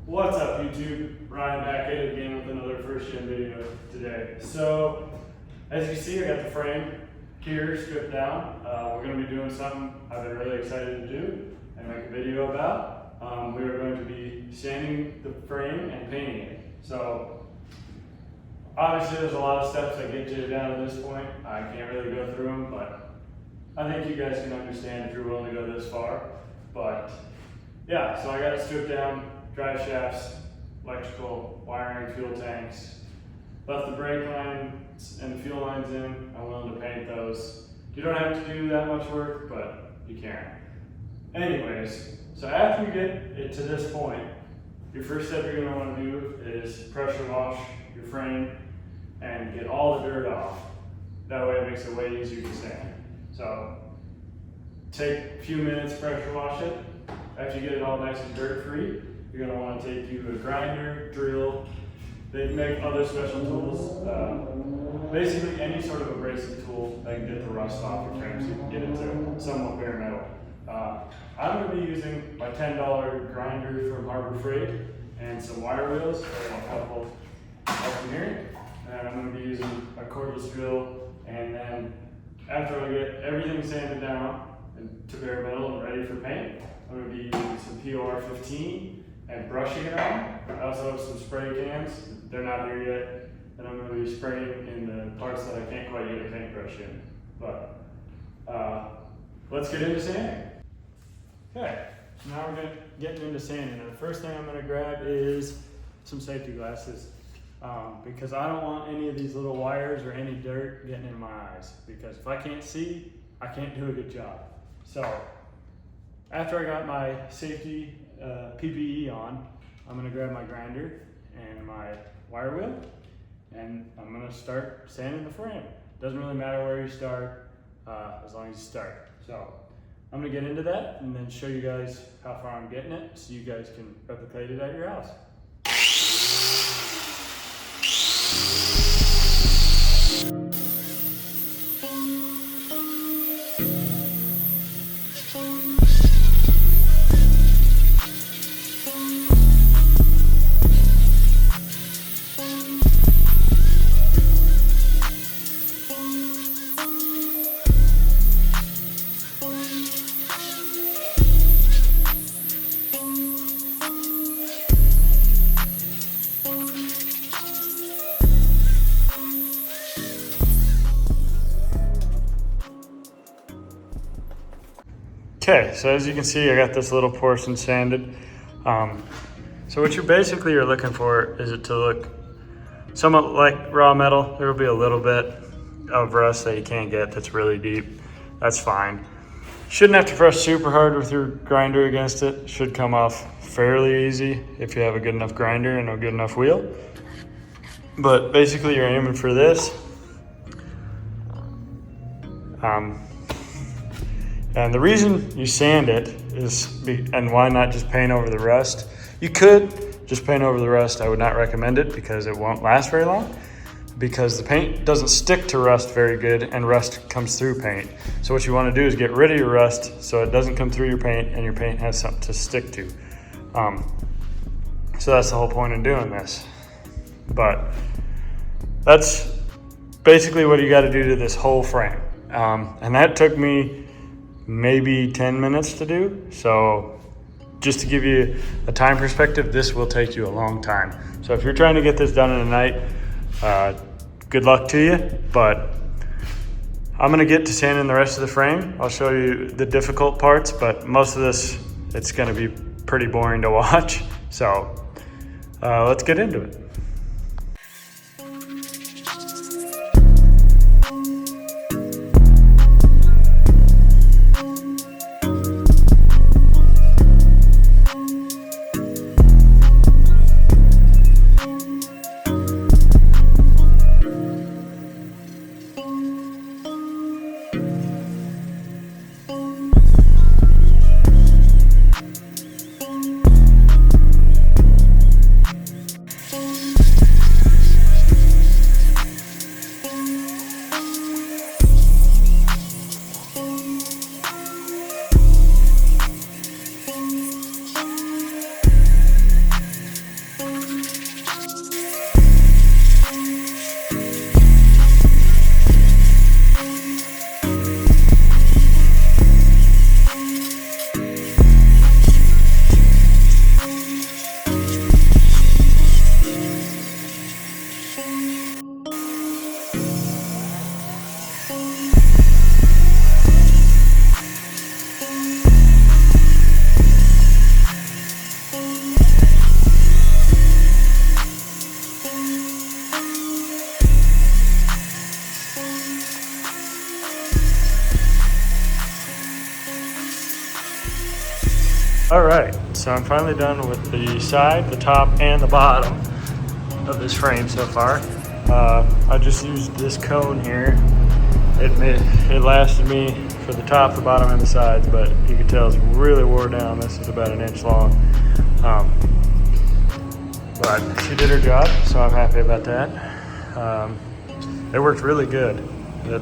What's up YouTube? Ryan back at it again with another first gen video today. So as you see, I got the frame here stripped down. We're going to be doing something I've been really excited to do and make a video about. We are going to be sanding the frame and painting it. So obviously there's a lot of steps that get you down to this point. I can't really go through them, but I think you guys can understand if you're willing to go this far. But yeah, so I got it stripped down. Drive shafts, electrical, wiring, fuel tanks. Left the brake lines and the fuel lines in. I'm willing to paint those. You don't have to do that much work, but you can. Anyways, so after you get it to this point, your first step you're gonna wanna do is pressure wash your frame and get all the dirt off. That way it makes it way easier to sand. So take a few minutes, pressure wash it. After you get it all nice and dirt free, you're going to want to take you a grinder, drill. They make other special tools. Basically any sort of abrasive tool that can get the rust off your frame so you can get it to somewhat bare metal. I'm going to be using my $10 grinder from Harbor Freight and some wire wheels. I have a couple up in here. And I'm going to be using a cordless drill. And then after I get everything sanded down to bare metal and ready for paint, I'm going to be using some POR 15 and brushing it on. I also have some spray cans. They're not here yet. And I'm going to be spraying in the parts that I can't quite get a paintbrush in. But let's get into sanding. Okay, so now we're getting into sanding. And the first thing I'm going to grab is some safety glasses because I don't want any of these little wires or any dirt getting in my eyes. Because if I can't see, I can't do a good job. So after I got my safety PPE on, I'm going to grab my grinder and my wire wheel, and I'm going to start sanding the frame. Doesn't really matter where you start, as long as you start. So I'm going to get into that and then show you guys how far I'm getting it so you guys can replicate it at your house. Okay, so as you can see, I got this little portion sanded. So what you basically are looking for is it to look somewhat like raw metal. There will be a little bit of rust that you can't get that's really deep. That's fine. Shouldn't have to press super hard with your grinder against it. Should come off fairly easy if you have a good enough grinder and a good enough wheel. But basically you're aiming for this. And the reason you sand it is, and why not just paint over the rust? You could just paint over the rust. I would not recommend it because it won't last very long, because the paint doesn't stick to rust very good and rust comes through paint. So what you want to do is get rid of your rust so it doesn't come through your paint and your paint has something to stick to. So that's the whole point in doing this. But that's basically what you got to do to this whole frame. And that took me maybe 10 minutes to do. So just to give you a time perspective, this will take you a long time. So if you're trying to get this done in a night, good luck to you. But I'm gonna get to sanding the rest of the frame. I'll show you the difficult parts, but most of this, it's gonna be pretty boring to watch. So let's get into it. so I'm finally done with the side, the top, and the bottom of this frame so far. I just used this cone here. It lasted me for the top, the bottom, and the sides, but you can tell it's really wore down. This is about 1 inch long. But she did her job, so I'm happy about that. It worked really good. It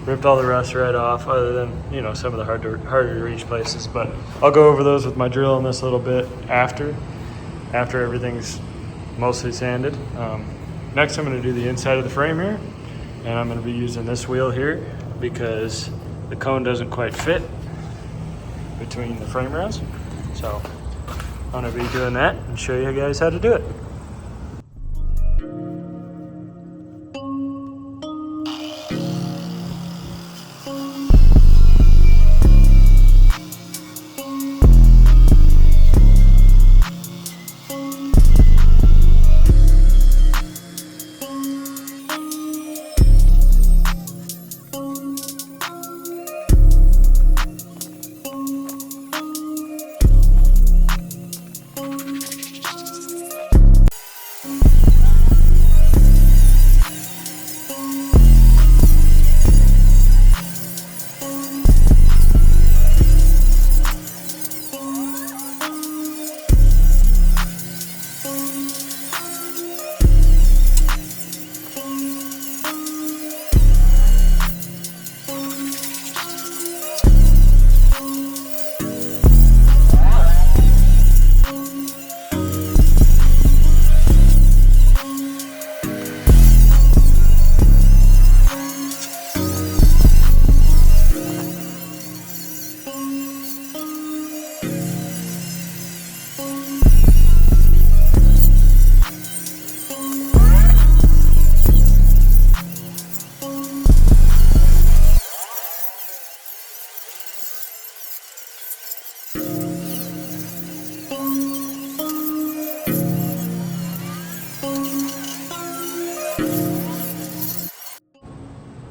ripped all the rust right off, other than, you know, some of the harder to reach places. But I'll go over those with my drill in this little bit after everything's mostly sanded. Next, I'm going to do the inside of the frame here, and I'm going to be using this wheel here because the cone doesn't quite fit between the frame rails. So I'm going to be doing that and show you guys how to do it.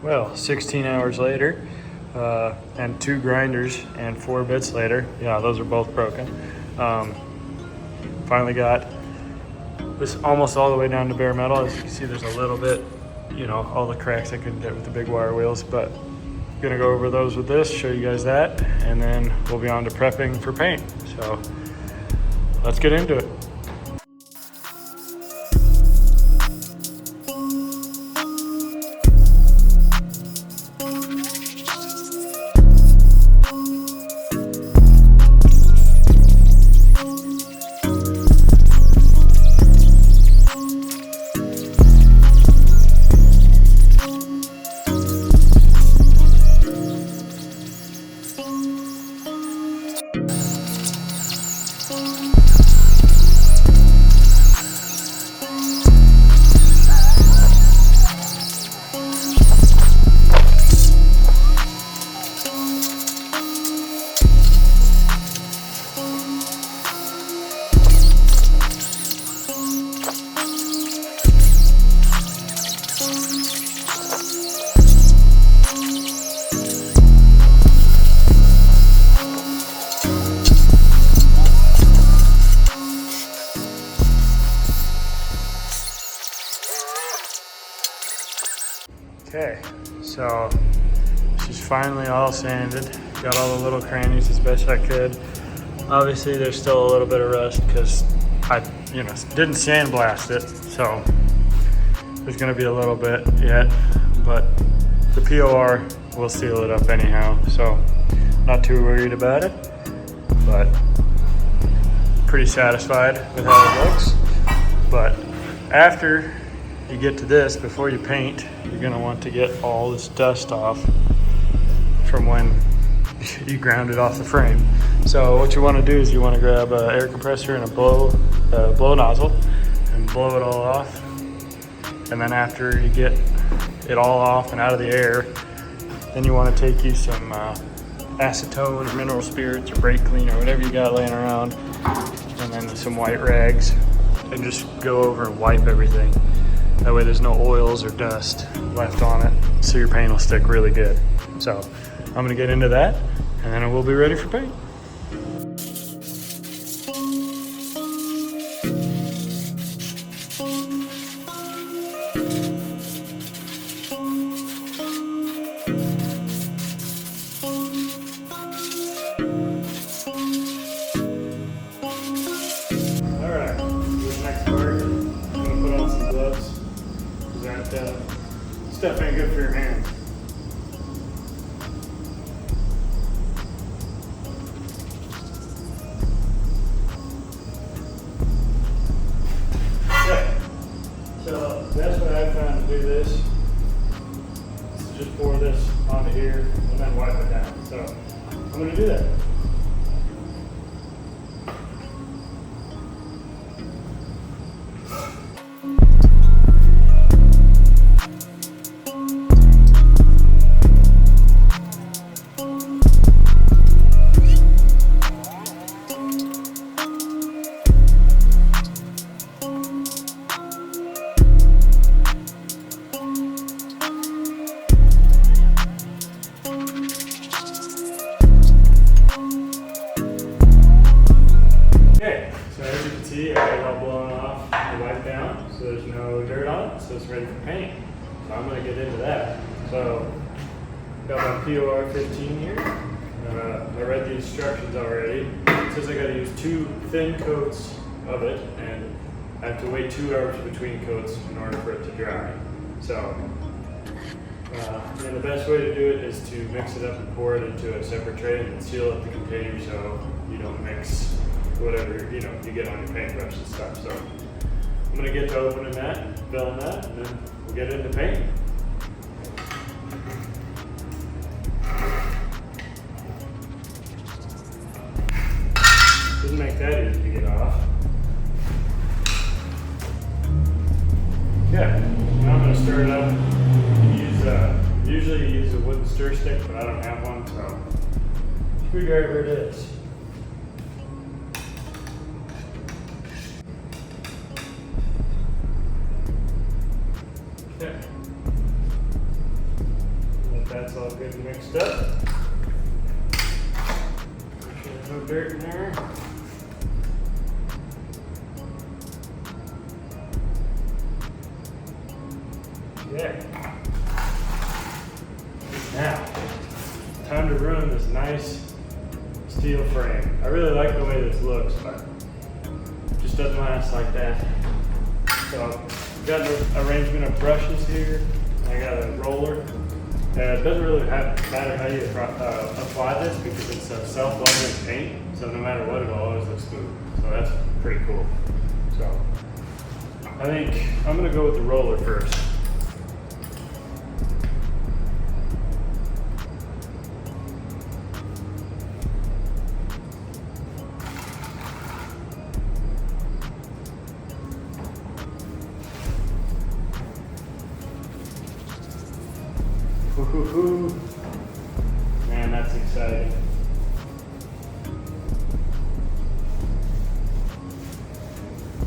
Well, 16 hours later, and 2 grinders and 4 bits later, yeah, those are both broken. Finally got this almost all the way down to bare metal. As you can see, there's a little bit, you know, all the cracks I couldn't get with the big wire wheels, but I'm gonna go over those with this, show you guys that, and then we'll be on to prepping for paint. So let's get into it. Okay, so she's finally all sanded. Got all the little crannies as best I could. Obviously there's still a little bit of rust because I, didn't sandblast it, so there's gonna be a little bit yet, but the POR will seal it up anyhow, so not too worried about it, but pretty satisfied with how it looks. But after you get to this, before you paint, you're gonna want to get all this dust off from when you ground it off the frame. So what you wanna do is you wanna grab an air compressor and a blow nozzle and blow it all off. And then after you get it all off and out of the air, then you wanna take you some acetone or mineral spirits or brake cleaner or whatever you got laying around, and then some white rags, and just go over and wipe everything. That way there's no oils or dust left on it, so your paint will stick really good. So I'm gonna get into that, and then we'll be ready for paint. stuff ain't good for your hands. Okay, so that's what I found to do this. Is just pour this onto here and then wipe it down. So I'm going to do that. Okay, so as you can see, I got it all blown off the wipe down, so there's no dirt on it, so it's ready for paint. So I'm going to get into that. So, got my POR 15 here. I read the instructions already. It says I got to use 2 thin coats of it, and I have to wait 2 hours between coats in order for it to dry. So, and the best way to do it is to mix it up and pour it into a separate tray and then seal up the container so you don't mix whatever you get on your paintbrush and stuff. So I'm gonna get to opening that, filling that, and then we'll get into painting. Doesn't make that easy to get off. Okay, now I'm gonna stir it up. Usually you use a wooden stir stick, but I don't have one, so screwdriver it is. Okay. If that's all good and mixed up. Make sure there's no dirt in there. Okay. Now, time to ruin this nice steel frame. I really like the way this looks, but it just doesn't last like that. So, I've got an arrangement of brushes here. I got a roller. It doesn't really matter how you apply this because it's a self-leveling paint, so no matter what, it'll always look smooth. So that's pretty cool. So, I think I'm going to go with the roller first. Man, that's exciting.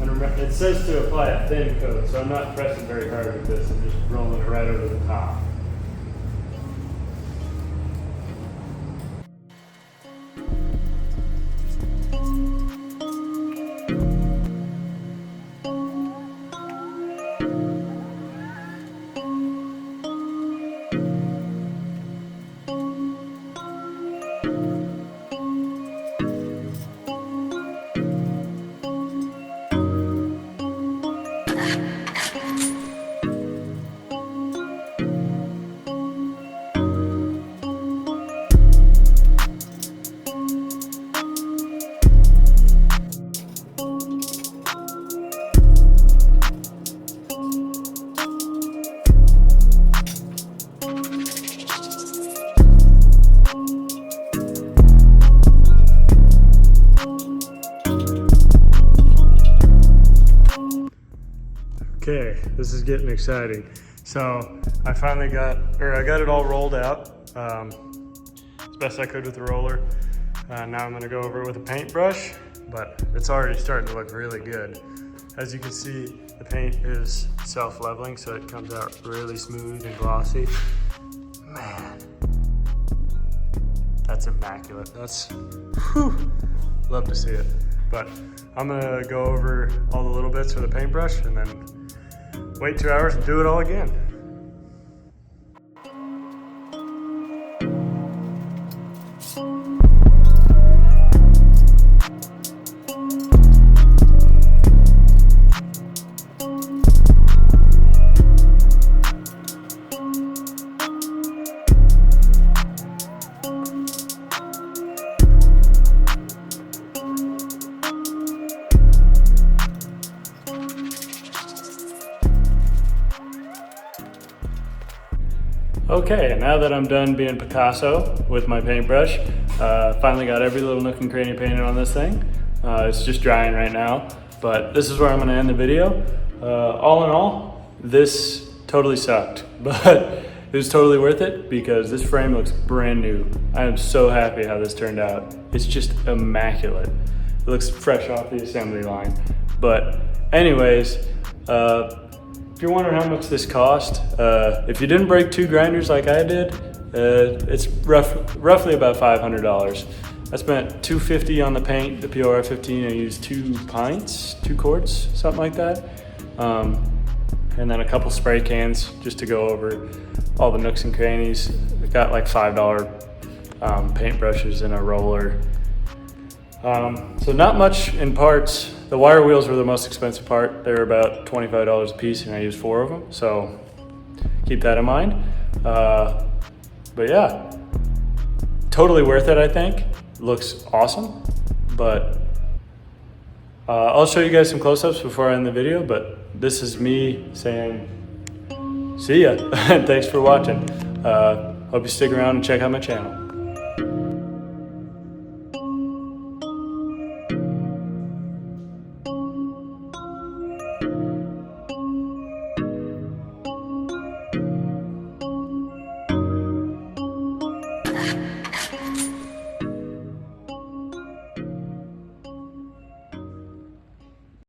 And remember, it says to apply a thin coat, so I'm not pressing very hard with this. I'm just rolling it right over the top. Okay, this is getting exciting. So I finally got it all rolled out as best I could with the roller. Now I'm gonna go over it with a paintbrush, but it's already starting to look really good. As you can see, the paint is self-leveling, so it comes out really smooth and glossy. Man, that's immaculate. That's, whew, love to see it. But I'm gonna go over all the little bits with a paintbrush and then wait 2 hours and do it all again. Okay, and now that I'm done being Picasso with my paintbrush, finally got every little nook and cranny painted on this thing. It's just drying right now, but this is where I'm gonna end the video. All in all, this totally sucked, but it was totally worth it because this frame looks brand new. I am so happy how this turned out. It's just immaculate. It looks fresh off the assembly line. But anyways, if you're wondering how much this cost, if you didn't break 2 grinders like I did, it's roughly about $500. I spent $250 on the paint, the POR 15. I used 2 pints, 2 quarts, something like that. And then a couple spray cans just to go over all the nooks and crannies. I got like $5 paintbrushes and a roller. So not much in parts. The wire wheels were the most expensive part. They were about $25 a piece and I used 4 of them. So keep that in mind. But yeah, totally worth it, I think. Looks awesome. But I'll show you guys some close-ups before I end the video, but this is me saying see ya and thanks for watching. Hope you stick around and check out my channel.